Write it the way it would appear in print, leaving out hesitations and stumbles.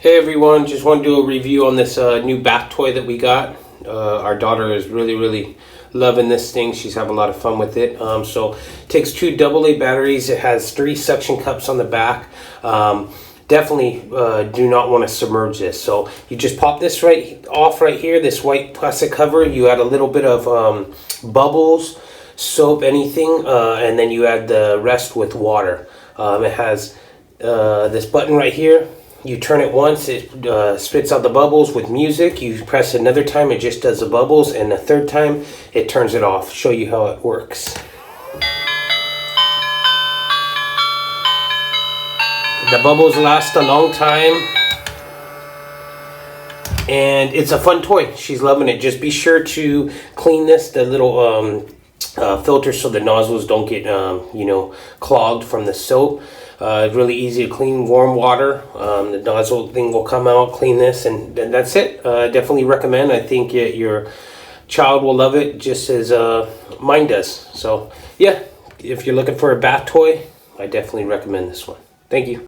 Hey everyone, just want to do a review on this new bath toy that we got. Our daughter is really loving this thing. She's having a lot of fun with it. So it takes two AA batteries. It has 3 suction cups on the back. Definitely do not want to submerge this. So you just pop this off right here, this white plastic cover. You add a little bit of bubbles, soap, anything, and then you add the rest with water. It has this button right here. You turn it once, it spits out the bubbles with music. You press another time, it just does the bubbles, and the third time, it turns it off. Show you how it works. The bubbles last a long time, and it's a fun toy. She's loving it. Just be sure to clean the little filter, so the nozzles don't get clogged from the soap. Really easy to clean, warm water. The nozzle thing will come out, clean this, and that's it. Definitely recommend. I think your child will love it just as mine does. So yeah, if you're looking for a bath toy, I definitely recommend this one. Thank you.